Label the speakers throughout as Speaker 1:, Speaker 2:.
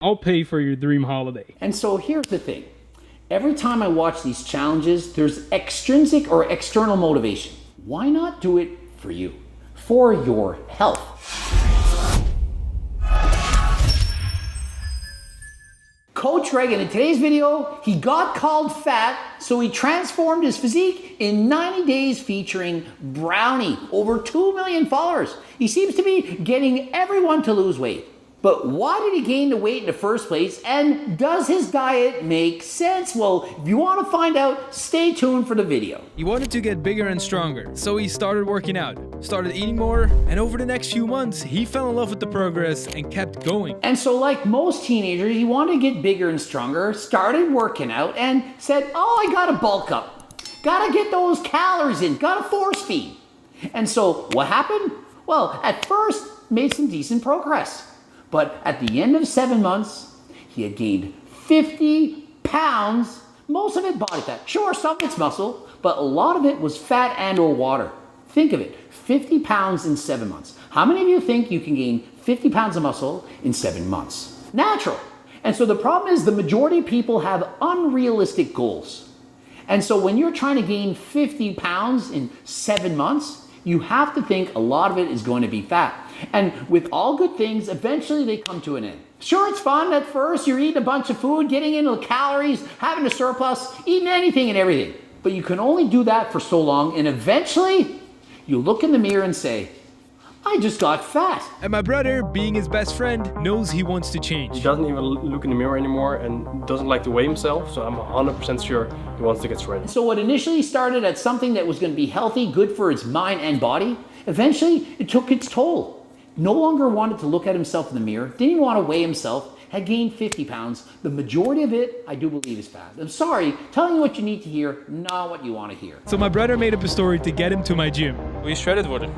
Speaker 1: I'll pay for your dream holiday.
Speaker 2: And so here's the thing. Every time I watch these challenges, there's extrinsic or external motivation. Why not do it for you, for your health? Coach Reagan, in today's video, he got called fat, so he transformed his physique in 90 days featuring Browney, over 2 million followers. He seems to be getting everyone to lose weight. But why did he gain the weight in the first place, and does his diet make sense? Well, if you want to find out, stay tuned for the video.
Speaker 3: He wanted to get bigger and stronger, so he started working out, started eating more, and over the next few months, he fell in love with the progress and kept going.
Speaker 2: And so like most teenagers, he wanted to get bigger and stronger, started working out, and said, oh, I gotta bulk up. Gotta get those calories in, gotta force feed. And so what happened? Well, at first, made some decent progress. But at the end of 7 months, he had gained 50 pounds, most of it body fat. Sure, some of it's muscle, but a lot of it was fat and or water. Think of it, 50 pounds in 7 months. How many of you think you can gain 50 pounds of muscle in 7 months? Natural. And so the problem is the majority of people have unrealistic goals. And so when you're trying to gain 50 pounds in 7 months, you have to think a lot of it is going to be fat. And with all good things, eventually they come to an end. Sure, it's fun at first. You're eating a bunch of food, getting into the calories, having a surplus, eating anything and everything. But you can only do that for so long. And eventually you look in the mirror and say, I just got fat.
Speaker 3: And my brother, being his best friend, knows he wants to change.
Speaker 4: He doesn't even look in the mirror anymore and doesn't like to weigh himself, so I'm 100% sure he wants to get shredded.
Speaker 2: So what initially started as something that was going to be healthy, good for his mind and body, eventually it took its toll. No longer wanted to look at himself in the mirror, didn't even want to weigh himself, had gained 50 pounds. The majority of it, I do believe, is fat. I'm sorry, telling you what you need to hear, not what you want to hear.
Speaker 3: So my brother made up a story to get him to my gym.
Speaker 5: Wil je shredded worden?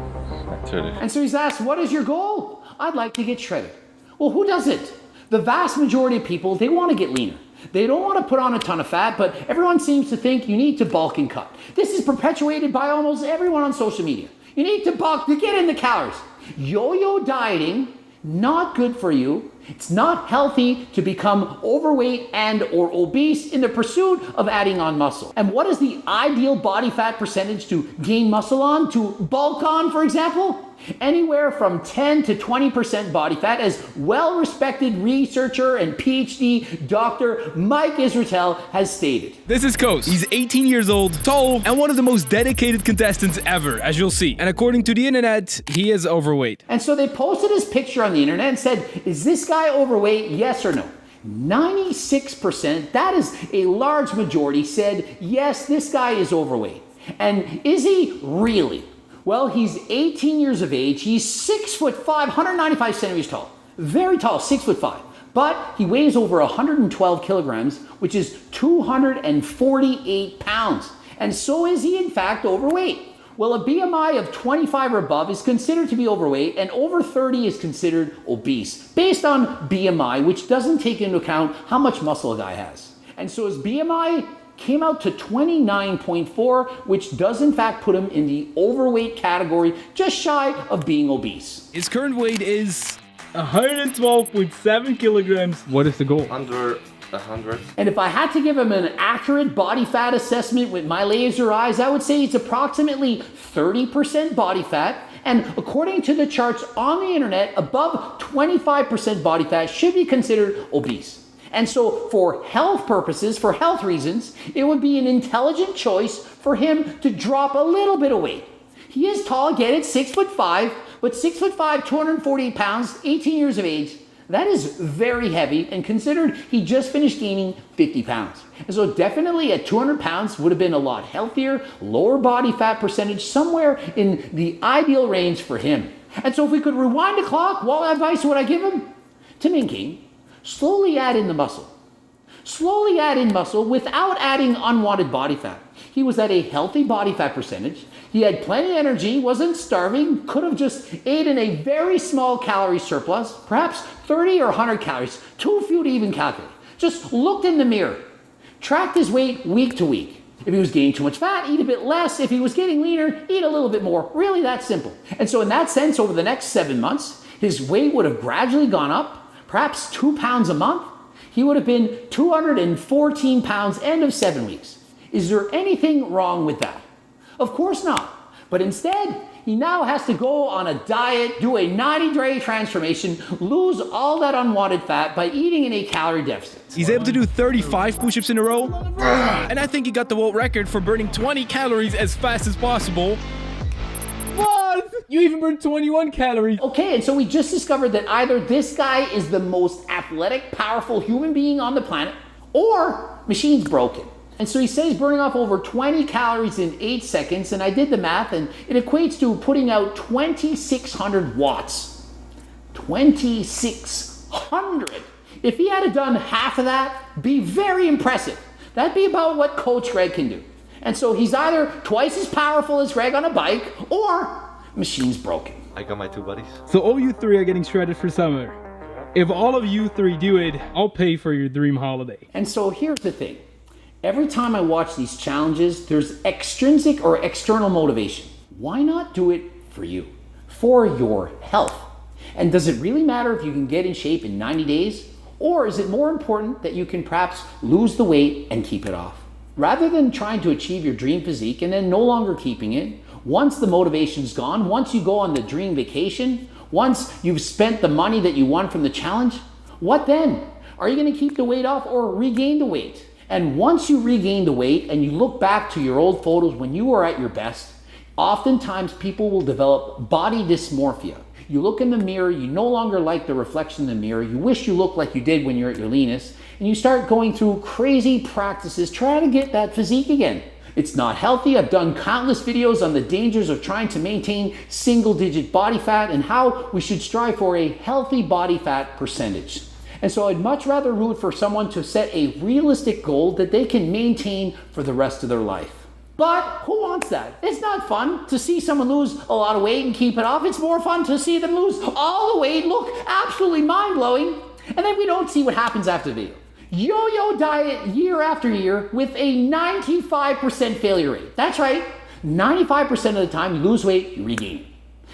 Speaker 2: And so he's asked, what is your goal? I'd like to get shredded. Well, who doesn't? The vast majority of people, they want to get leaner. They don't want to put on a ton of fat, but everyone seems to think you need to bulk and cut. This is perpetuated by almost everyone on social media. You need to bulk to get in the calories. Yo-yo dieting, not good for you. It's not healthy to become overweight and or obese in the pursuit of adding on muscle. And what is the ideal body fat percentage to gain muscle on, to bulk on, for example? Anywhere from 10 to 20% body fat, as well-respected researcher and PhD Dr. Mike Israetel has stated.
Speaker 3: This is Koos. He's 18 years old, tall, and one of the most dedicated contestants ever, as you'll see. And according to the internet, he is overweight.
Speaker 2: And so they posted his picture on the internet and said, is this guy overweight, yes or no? 96%, that is a large majority, said, yes, this guy is overweight. And is he really? Well, he's 18 years of age. He's 6'5", 195 centimeters tall. Very tall, 6'5". But he weighs over 112 kilograms, which is 248 pounds. And so is he, in fact, overweight. Well, a BMI of 25 or above is considered to be overweight, and over 30 is considered obese, based on BMI, which doesn't take into account how much muscle a guy has. And so his BMI came out to 29.4, which does in fact put him in the overweight category, just shy of being obese.
Speaker 3: His current weight is
Speaker 1: 112.7 kilograms. What is the goal?
Speaker 5: Under 100.
Speaker 2: And if I had to give him an accurate body fat assessment with my laser eyes, I would say it's approximately 30% body fat. And according to the charts on the internet, above 25% body fat should be considered obese. And so for health purposes, for health reasons, it would be an intelligent choice for him to drop a little bit of weight. He is tall, again, it's 6'5", but 6'5", 248 pounds, 18 years of age, that is very heavy, and considered he just finished gaining 50 pounds. And so definitely at 200 pounds would have been a lot healthier, lower body fat percentage, somewhere in the ideal range for him. And so if we could rewind the clock, what advice would I give him? To maintain. Slowly add in the muscle. Slowly add in muscle without adding unwanted body fat. He was at a healthy body fat percentage. He had plenty of energy, wasn't starving, could have just ate in a very small calorie surplus, perhaps 30 or 100 calories, too few to even calculate. Just looked in the mirror, tracked his weight week to week. If he was gaining too much fat, eat a bit less. If he was getting leaner, eat a little bit more. Really that simple. And so in that sense, over the next 7 months, his weight would have gradually gone up, perhaps 2 pounds a month, he would have been 214 pounds end of 7 weeks. Is there anything wrong with that? Of course not. But instead, he now has to go on a diet, do a 90-day transformation, lose all that unwanted fat by eating in a calorie deficit.
Speaker 3: He's able to do 35 push-ups in a row, and I think he got the world record for burning 20 calories as fast as possible.
Speaker 1: What? You even burned 21 calories.
Speaker 2: Okay, and so we just discovered that either this guy is the most athletic, powerful human being on the planet, or machine's broken. And so he says burning off over 20 calories in 8 seconds, and I did the math, and it equates to putting out 2,600 watts. 2,600. If he had done half of that, be very impressive. That'd be about what Coach Greg can do. And so he's either twice as powerful as Greg on a bike, or machine's broken.
Speaker 5: I got my 2 buddies.
Speaker 1: So all you 3 are getting shredded for summer. If all of you 3 do it, I'll pay for your dream holiday.
Speaker 2: And so here's the thing. Every time I watch these challenges, there's extrinsic or external motivation. Why not do it for you, for your health? And does it really matter if you can get in shape in 90 days? Or is it more important that you can perhaps lose the weight and keep it off? Rather than trying to achieve your dream physique and then no longer keeping it, once the motivation's gone, once you go on the dream vacation, once you've spent the money that you won from the challenge, what then? Are you gonna keep the weight off or regain the weight? And once you regain the weight and you look back to your old photos when you were at your best, oftentimes people will develop body dysmorphia. You look in the mirror, you no longer like the reflection in the mirror, you wish you looked like you did when you're at your leanest, and you start going through crazy practices trying to get that physique again. It's not healthy. I've done countless videos on the dangers of trying to maintain single-digit body fat and how we should strive for a healthy body fat percentage. And so I'd much rather root for someone to set a realistic goal that they can maintain for the rest of their life. But who wants that? It's not fun to see someone lose a lot of weight and keep it off. It's more fun to see them lose all the weight, look absolutely mind-blowing, and then we don't see what happens after the video. Yo-yo diet year after year with a 95% failure rate. That's right, 95% of the time you lose weight, you regain it.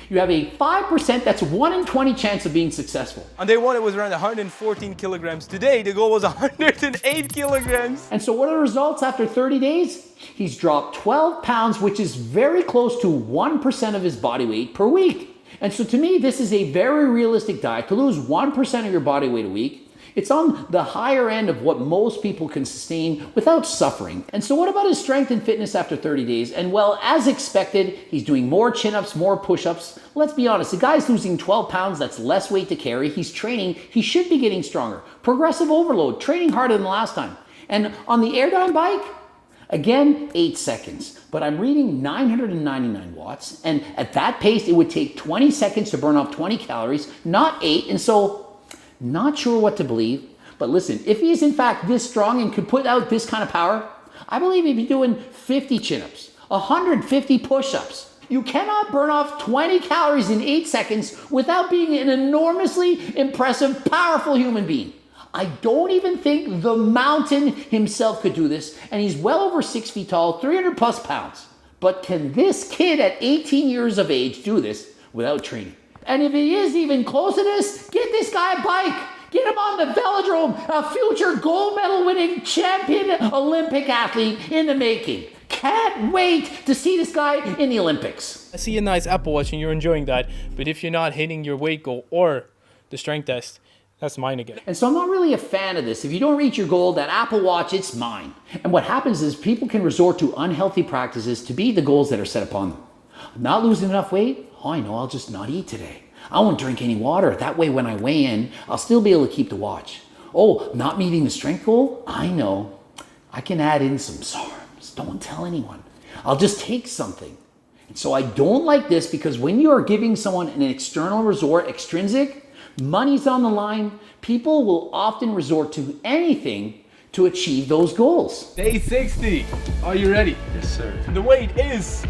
Speaker 2: You have a 5%, that's 1 in 20 chance of being successful.
Speaker 3: On day 1, it was around 114 kilograms. Today, the goal was 108 kilograms.
Speaker 2: And so what are the results after 30 days? He's dropped 12 pounds, which is very close to 1% of his body weight per week. And so to me, this is a very realistic diet. To lose 1% of your body weight a week, it's on the higher end of what most people can sustain without suffering. And so what about his strength and fitness after 30 days? And well, as expected, he's doing more chin-ups, more push-ups. Let's be honest, the guy's losing 12 pounds, that's less weight to carry. He's training, he should be getting stronger. Progressive overload, training harder than last time. And on the Airdyne bike, again, 8 seconds. But I'm reading 999 watts, and at that pace, it would take 20 seconds to burn off 20 calories, not 8, and so not sure what to believe, but listen, if he is in fact this strong and could put out this kind of power, I believe he'd be doing 50 chin-ups, 150 push-ups. You cannot burn off 20 calories in 8 seconds without being an enormously impressive, powerful human being. I don't even think the mountain himself could do this, and he's well over 6 feet tall, 300 plus pounds. But can this kid at 18 years of age do this without training? And if he is even close to this, get this guy a bike. Get him on the velodrome, a future gold medal winning champion Olympic athlete in the making. Can't wait to see this guy in the Olympics.
Speaker 3: I see a nice Apple Watch and you're enjoying that, but if you're not hitting your weight goal or the strength test, that's mine again.
Speaker 2: And so I'm not really a fan of this. If you don't reach your goal, that Apple Watch, it's mine. And what happens is people can resort to unhealthy practices to beat the goals that are set upon them. I'm not losing enough weight? Oh, I know, I'll just not eat today. I won't drink any water. That way when I weigh in, I'll still be able to keep the watch. Oh, not meeting the strength goal? I know. I can add in some SARMs. Don't tell anyone. I'll just take something. And so I don't like this because when you are giving someone an external resort, extrinsic, money's on the line, people will often resort to anything to achieve those goals.
Speaker 1: Day 60. Are you ready?
Speaker 5: Yes, sir.
Speaker 3: The weight is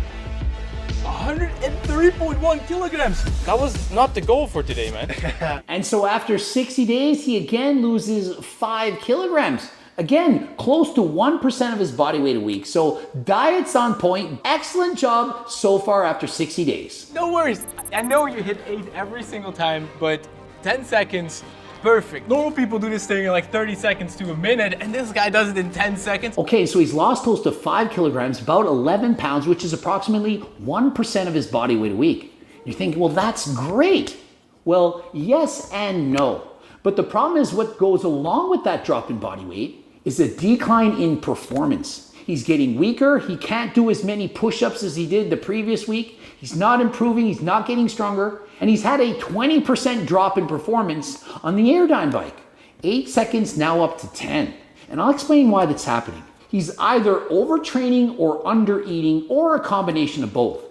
Speaker 3: 103.1 kilograms. That was not the goal for today, man.
Speaker 2: And so after 60 days, he again loses 5 kilograms. Again, close to 1% of his body weight a week. So diet's on point. Excellent job so far after 60 days.
Speaker 3: No worries. I know you hit 8 every single time, but 10 seconds perfect. Normal people do this thing in like 30 seconds to a minute, and this guy does it in 10 seconds.
Speaker 2: Okay, so he's lost close to 5 kilograms, about 11 pounds, which is approximately 1% of his body weight a week. You're thinking, well, that's great. Well, yes and no. But the problem is what goes along with that drop in body weight is a decline in performance. He's getting weaker. He can't do as many push-ups as he did the previous week. He's not improving. He's not getting stronger. And he's had a 20% drop in performance on the Airdyne bike. 8 seconds now up to 10. And I'll explain why that's happening. He's either overtraining or under-eating or a combination of both.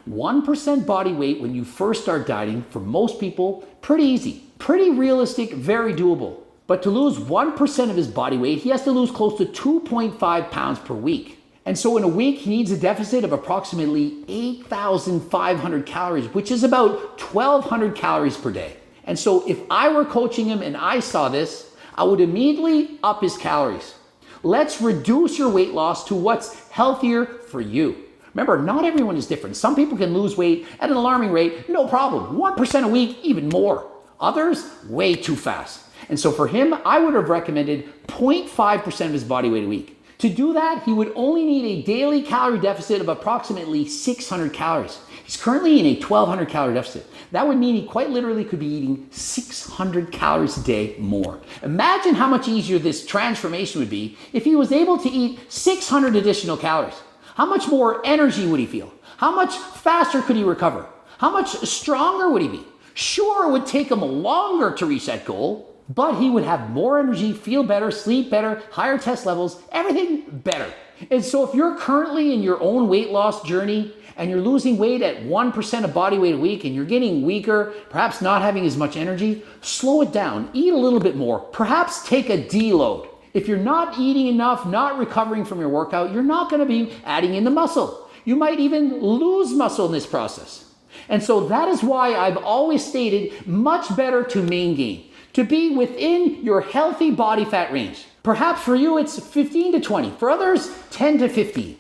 Speaker 2: 1% body weight when you first start dieting, for most people, pretty easy, pretty realistic, very doable. But to lose 1% of his body weight, he has to lose close to 2.5 pounds per week. And so in a week, he needs a deficit of approximately 8,500 calories, which is about 1,200 calories per day. And so if I were coaching him and I saw this, I would immediately up his calories. Let's reduce your weight loss to what's healthier for you. Remember, not everyone is different. Some people can lose weight at an alarming rate, no problem. 1% a week, even more. Others, way too fast. And so for him, I would have recommended 0.5% of his body weight a week. To do that, he would only need a daily calorie deficit of approximately 600 calories. He's currently in a 1,200 calorie deficit. That would mean he quite literally could be eating 600 calories a day more. Imagine how much easier this transformation would be if he was able to eat 600 additional calories. How much more energy would he feel? How much faster could he recover? How much stronger would he be? Sure, it would take him longer to reach that goal, but he would have more energy, feel better, sleep better, higher test levels, everything better. And so if you're currently in your own weight loss journey and you're losing weight at 1% of body weight a week and you're getting weaker, perhaps not having as much energy, slow it down, eat a little bit more, perhaps take a deload. If you're not eating enough, not recovering from your workout, you're not going to be adding in the muscle. You might even lose muscle in this process. And so that is why I've always stated much better to main gain, to be within your healthy body fat range. Perhaps for you it's 15 to 20, for others 10 to 15.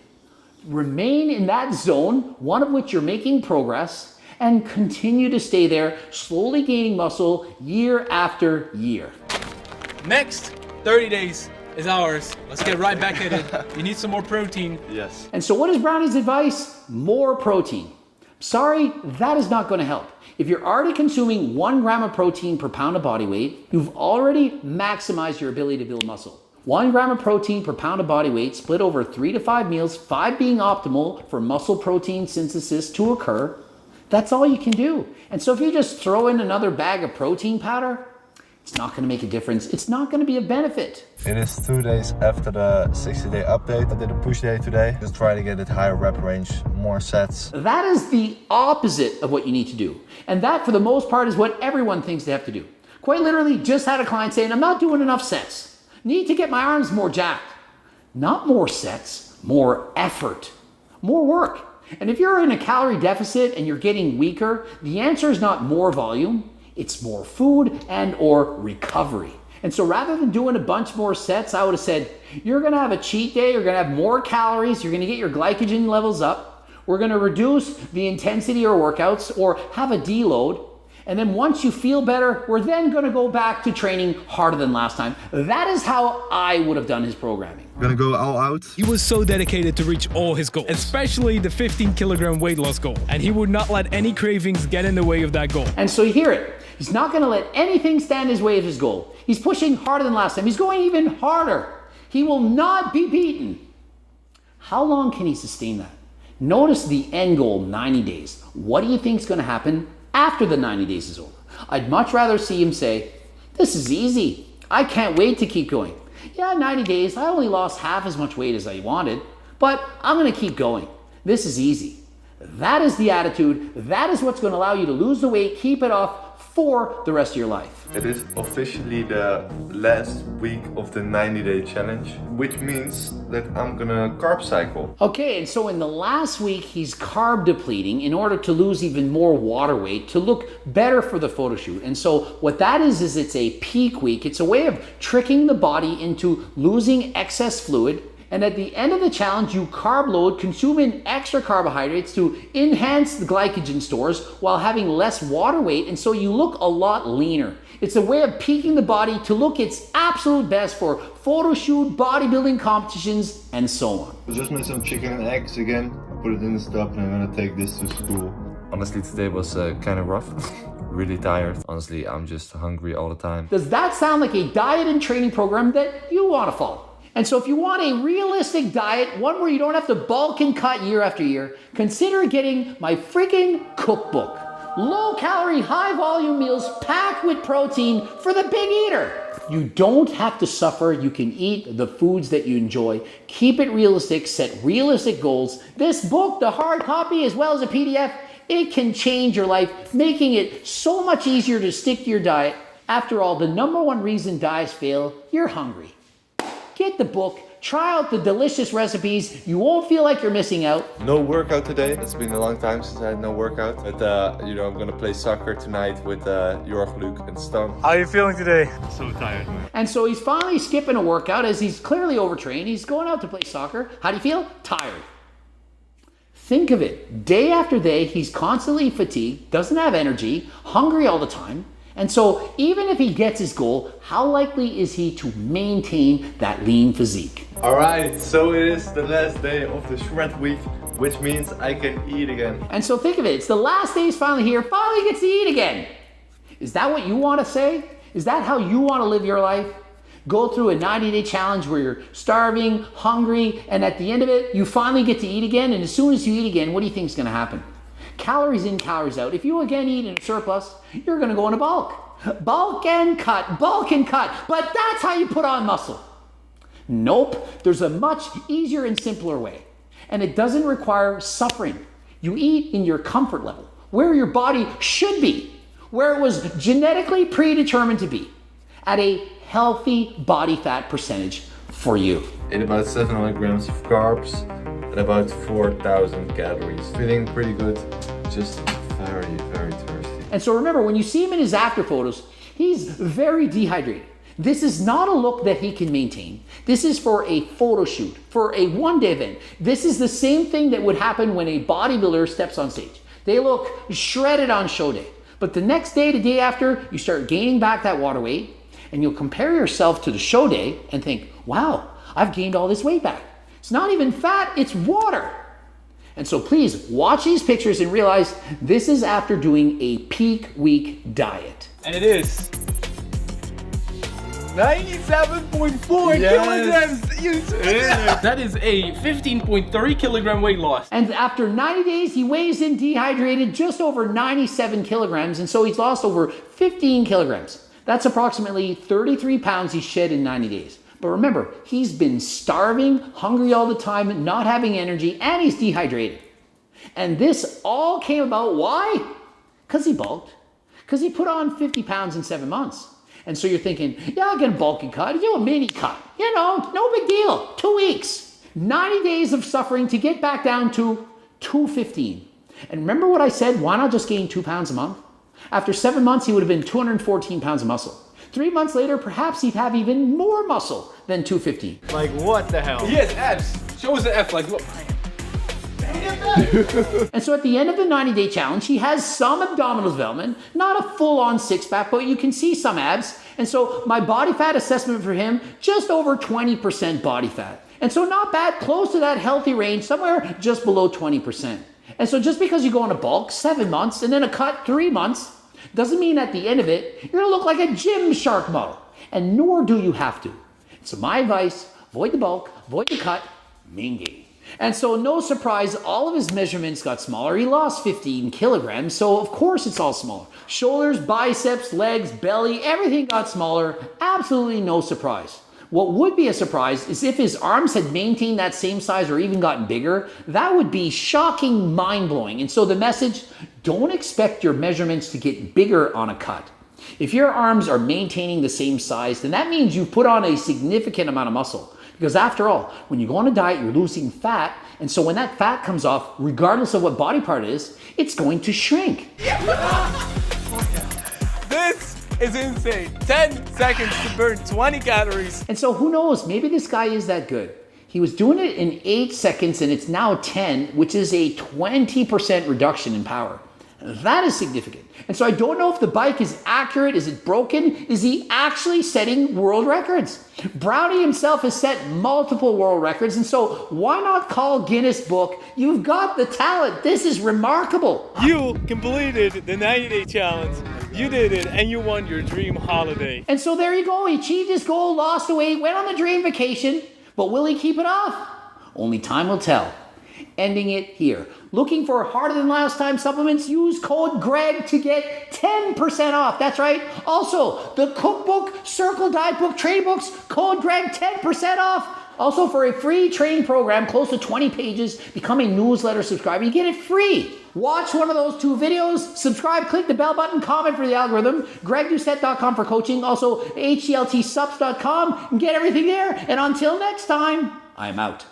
Speaker 2: Remain in that zone, one of which you're making progress, and continue to stay there, slowly gaining muscle year after year.
Speaker 3: Next 30 days is ours. Let's get right back at it. You need some more protein.
Speaker 5: Yes.
Speaker 2: And so what is Browney's advice? More protein. Sorry, that is not going to help. If you're already consuming 1 gram of protein per pound of body weight, you've already maximized your ability to build muscle. 1 gram of protein per pound of body weight split over 3 to 5 meals, 5 being optimal for muscle protein synthesis to occur. That's all you can do. And so if you just throw in another bag of protein powder, it's not going to make a difference. It's not going to be a benefit.
Speaker 6: It is 2 days after the 60-day update. I did a push day today. Just try to get it higher rep range, more sets.
Speaker 2: That is the opposite of what you need to do. And that, for the most part, is what everyone thinks they have to do. Quite literally, just had a client saying, I'm not doing enough sets. Need to get my arms more jacked. Not more sets, more effort, more work. And if you're in a calorie deficit and you're getting weaker, the answer is not more volume. It's more food and or recovery. And so rather than doing a bunch more sets, I would have said, you're gonna have a cheat day, you're gonna have more calories, you're gonna get your glycogen levels up, we're gonna reduce the intensity or workouts or have a deload. And then once you feel better, we're then gonna go back to training harder than last time. That is how I would have done his programming.
Speaker 6: We're gonna go all out.
Speaker 3: He was so dedicated to reach all his goals, especially the 15 kilogram weight loss goal. And he would not let any cravings get in the way of that goal.
Speaker 2: And so you hear it. He's not gonna let anything stand in his way of his goal. He's pushing harder than last time. He's going even harder. He will not be beaten. How long can he sustain that? Notice the end goal, 90 days. What do you think is gonna happen after the 90 days is over? I'd much rather see him say, this is easy. I can't wait to keep going. Yeah, 90 days, I only lost half as much weight as I wanted, but I'm gonna keep going. This is easy. That is the attitude. That is what's gonna allow you to lose the weight, keep it off for the rest of your life.
Speaker 6: It is officially the last week of the 90-day challenge, which means that I'm gonna carb cycle.
Speaker 2: Okay, and so in the last week, he's carb depleting in order to lose even more water weight to look better for the photo shoot. And so what that is it's a peak week. It's a way of tricking the body into losing excess fluid And at the end of the challenge, you carb load, consuming extra carbohydrates to enhance the glycogen stores while having less water weight, and so you look a lot leaner. It's a way of peaking the body to look its absolute best for photo shoot, bodybuilding competitions, and so on.
Speaker 6: I just made some chicken and eggs again. I put it in the stove and I'm gonna take this to school. Honestly, today was kind of rough. Really tired. Honestly, I'm just hungry all the time.
Speaker 2: Does that sound like a diet and training program that you want to follow? And so if you want a realistic diet, one where you don't have to bulk and cut year after year, consider getting my freaking cookbook. Low calorie, high volume meals packed with protein for the big eater. You don't have to suffer. You can eat the foods that you enjoy. Keep it realistic, set realistic goals. This book, the hard copy as well as a PDF, it can change your life, making it so much easier to stick to your diet. After all, the #1 reason diets fail, you're hungry. Get the book, try out the delicious recipes. You won't feel like you're missing out.
Speaker 6: No workout today. It's been a long time since I had no workout. But you know, I'm gonna play soccer tonight with Jorg, Luke, and Stan.
Speaker 5: How are you feeling today?
Speaker 4: So tired, man.
Speaker 2: And so he's finally skipping a workout as he's clearly overtrained. He's going out to play soccer. How do you feel? Tired. Think of it. Day after day, he's constantly fatigued, doesn't have energy, hungry all the time. And so even if he gets his goal, how likely is he to maintain that lean physique?
Speaker 6: All right, so it is the last day of the shred week, which means I can eat again.
Speaker 2: And so think of it. It's the last day he's finally here, finally gets to eat again. Is that what you want to say? Is that how you want to live your life? Go through a 90-day challenge where you're starving, hungry, and at the end of it, you finally get to eat again. And as soon as you eat again, what do you think is going to happen? Calories in, calories out. If you again eat in a surplus, you're going to go into bulk. Bulk and cut, bulk and cut. But that's how you put on muscle. Nope, there's a much easier and simpler way. And it doesn't require suffering. You eat in your comfort level, where your body should be, where it was genetically predetermined to be, at a healthy body fat percentage for you.
Speaker 6: Ate about 700 grams of carbs and about 4,000 calories. Feeling pretty good, just very, very thirsty.
Speaker 2: And so remember, when you see him in his after photos, he's very dehydrated. This is not a look that he can maintain. This is for a photo shoot, for a one-day event. This is the same thing that would happen when a bodybuilder steps on stage. They look shredded on show day. But the next day, the day after, you start gaining back that water weight, and you'll compare yourself to the show day and think, wow, I've gained all this weight back. It's not even fat, it's water. And so please watch these pictures and realize this is after doing a peak week diet.
Speaker 3: And it is 97.4 kilograms. That is a 15.3 kilogram weight loss.
Speaker 2: And after 90 days, he weighs in dehydrated just over 97 kilograms. And so he's lost over 15 kilograms. That's approximately 33 pounds he shed in 90 days. But remember, he's been starving, hungry all the time, not having energy, and he's dehydrated. And this all came about, why? Because he bulked. Because he put on 50 pounds in 7 months. And so you're thinking, yeah, I can bulk and cut, do a mini cut. You know, no big deal, 2 weeks. 90 days of suffering to get back down to 215. And remember what I said, why not just gain 2 pounds a month? After 7 months, he would have been 214 pounds of muscle. 3 months later, perhaps he'd have even more muscle than 215.
Speaker 3: Like what the hell? Yes, abs. Show us the F, like look.
Speaker 2: And so at the end of the 90-day challenge, he has some abdominal development, not a full-on six-pack, but you can see some abs. And so my body fat assessment for him, just over 20% body fat. And so not bad, close to that healthy range, somewhere just below 20%. And so just because you go on a bulk 7 months and then a cut 3 months, doesn't mean at the end of it, you're gonna look like a gym shark model. And nor do you have to. So my advice, avoid the bulk, avoid the cut, main gain. And so no surprise, all of his measurements got smaller. He lost 15 kilograms, so of course it's all smaller. Shoulders, biceps, legs, belly, everything got smaller. Absolutely no surprise. What would be a surprise is if his arms had maintained that same size or even gotten bigger. That would be shocking, mind-blowing. And so the message, don't expect your measurements to get bigger on a cut. If your arms are maintaining the same size, then that means you've put on a significant amount of muscle. Because after all, when you go on a diet, you're losing fat. And so when that fat comes off, regardless of what body part it is, it's going to shrink.
Speaker 3: This is insane. 10 seconds to burn 20 calories.
Speaker 2: And so who knows, maybe this guy is that good. He was doing it in 8 seconds and it's now 10, which is a 20% reduction in power. That is significant. And so I don't know if the bike is accurate. Is it broken? Is he actually setting world records? Browney himself has set multiple world records. And so why not call Guinness Book? You've got the talent. This is remarkable.
Speaker 3: You completed the 90-day challenge. You did it, and you won your dream holiday.
Speaker 2: And so there you go. He achieved his goal, lost the weight, went on the dream vacation. But will he keep it off? Only time will tell. Ending it here. Looking for harder than last time supplements? Use code GREG to get 10% off. That's right. Also, the cookbook, Circle Diet Book, trade books, code GREG 10% off. Also, for a free training program, close to 20 pages, become a newsletter subscriber. You get it free. Watch one of those 2 videos, subscribe, click the bell button, comment for the algorithm, gregdoucette.com for coaching, also HDLTsubs.com, and get everything there. And until next time, I'm out.